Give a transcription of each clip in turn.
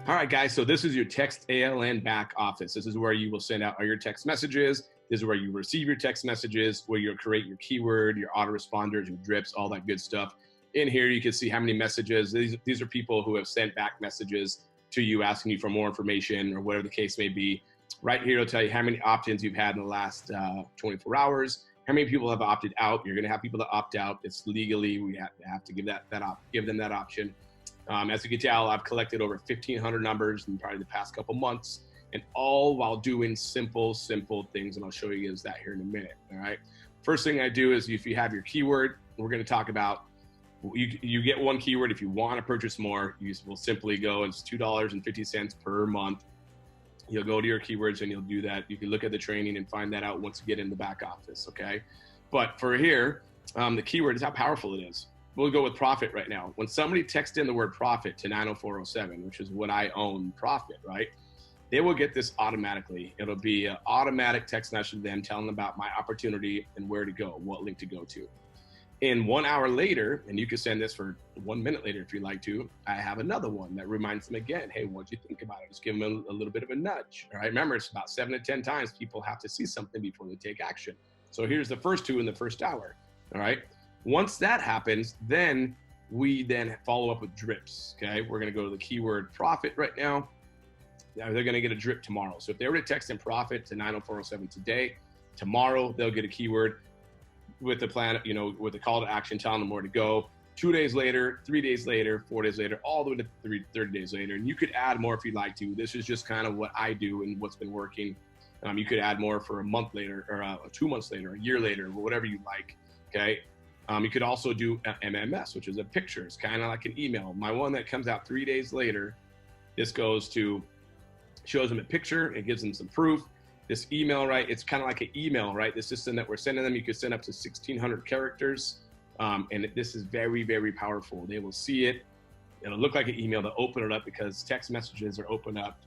All right, guys, so this is your text ALN back office. This is where you will send out all your text messages. This is where you receive your text messages, where you'll create your keyword, your autoresponders, your drips, all that good stuff. In here, you can see how many messages. These are people who have sent back messages to you asking you for more information or whatever the case may be. Right here, it'll tell you how many opt-ins you've had in the last 24 hours, how many people have opted out. You're going to have people that opt out. It's legally, we have to give them that option. As you can tell, I've collected over 1,500 numbers in probably the past couple months, and all while doing simple things. And I'll show you that here in a minute. All right. First thing I do is if you have your keyword, we're going to talk about, you get one keyword. If you want to purchase more, you will simply go, it's $2.50 per month. You'll go to your keywords and you'll do that. You can look at the training and find that out once you get in the back office. Okay. But for here, the keyword is how powerful it is. We'll go with profit right now. When somebody texts in the word profit to 90407, which is what I own, profit, right? They will get this automatically. It'll be an automatic text message to them telling them about my opportunity and where to go, what link to go to. In 1 hour later, and you can send this for 1 minute later if you like to, I have another one that reminds them again, hey, what'd you think about it? Just give them a little bit of a nudge. All right, remember, it's about 7 to 10 times people have to see something before they take action. So here's the first two in the first hour, all right? Once that happens, then we follow up with drips, okay? We're gonna go to the keyword profit right now. They're gonna get a drip tomorrow. So if they were to text in profit to 90407 today, tomorrow they'll get a keyword with the plan, with the call to action telling them where to go. 2 days later, 3 days later, 4 days later, all the way to 30 days later. And you could add more if you'd like to. This is just kind of what I do and what's been working. You could add more for a month later or 2 months later, a year later, whatever you like, okay? You could also do MMS, which is a picture. It's kind of like an email. My one that comes out 3 days later, this shows them a picture. It gives them some proof. This email, right? It's kind of like an email, right? The system that we're sending them, you could send up to 1,600 characters. And this is very powerful. They will see it. It'll look like an email. They'll open it up because text messages are opened up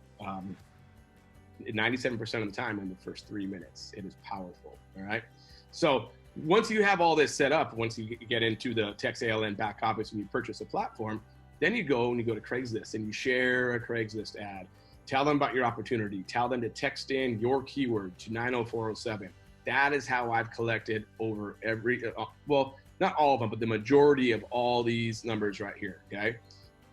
97% of the time in the first 3 minutes. It is powerful, all right? So once you have all this set up, once you get into the text ALN back office and you purchase a platform, then you go to Craigslist and you share a Craigslist ad. Tell them about your opportunity. Tell them to text in your keyword to 90407. That is how I've collected over well, not all of them, but the majority of all these numbers right here, okay?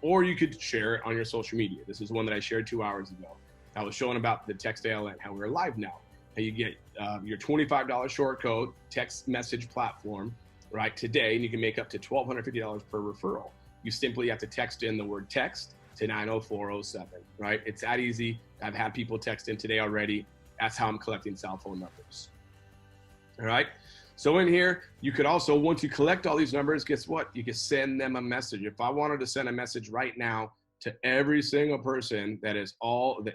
Or you could share it on your social media. This is one that I shared 2 hours ago. I was showing about the text ALN, how we're live now. How you get your $25 short code text message platform, right, today, and you can make up to $1,250 per referral. You simply have to text in the word text to 90407, right? It's that easy. I've had people text in today already. That's how I'm collecting cell phone numbers. All right. So in here, you could also, once you collect all these numbers, guess what? You can send them a message. If I wanted to send a message right now to every single person that is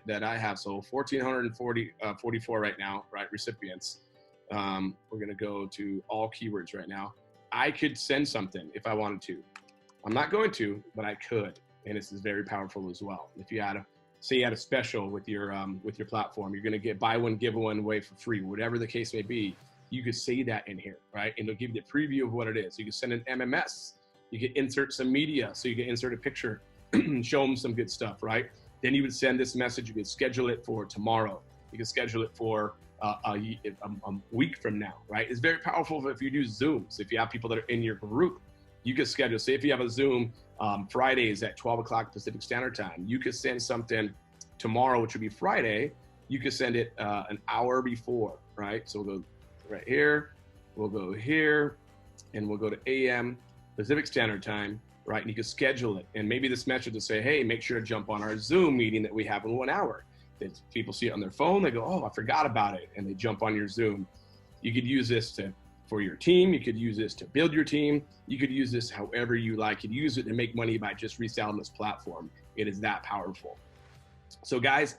that I have, so 1,444 right now, right, recipients. We're gonna go to all keywords right now. I could send something if I wanted to. I'm not going to, but I could. And this is very powerful as well. If you had say you had a special with your platform, you're gonna get buy one, give one away for free, whatever the case may be, you could say that in here, right? And it'll give you the preview of what it is. You can send an MMS, you can insert some media, so you can insert a picture, show them some good stuff, right? Then you would send this message, you could schedule it for tomorrow. You can schedule it for a week from now, right? It's very powerful if you do Zooms. If you have people that are in your group, you could schedule, say if you have a Zoom Fridays at 12 o'clock Pacific Standard Time, you could send something tomorrow, which would be Friday. You could send it an hour before, right? So we'll go right here, we'll go here, and we'll go to AM Pacific Standard Time, right? And you can schedule it. And maybe this message will say, hey, make sure to jump on our Zoom meeting that we have in 1 hour. If people see it on their phone, they go, oh, I forgot about it. And they jump on your Zoom. You could use this for your team. You could use this to build your team. You could use this however you like. You could use it to make money by just reselling this platform. It is that powerful. So guys,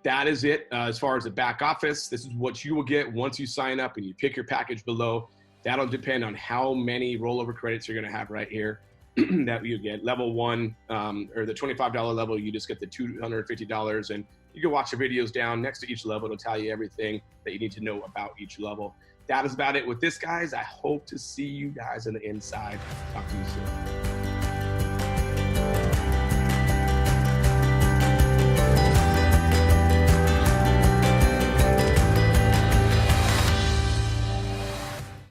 that is it as far as the back office. This is what you will get once you sign up and you pick your package below. That'll depend on how many rollover credits you're gonna have right here that you get. Level 1 or the $25 level, you just get the $250, and you can watch the videos down next to each level. It'll tell you everything that you need to know about each level. That is about it with this, guys. I hope to see you guys on the inside. Talk to you soon.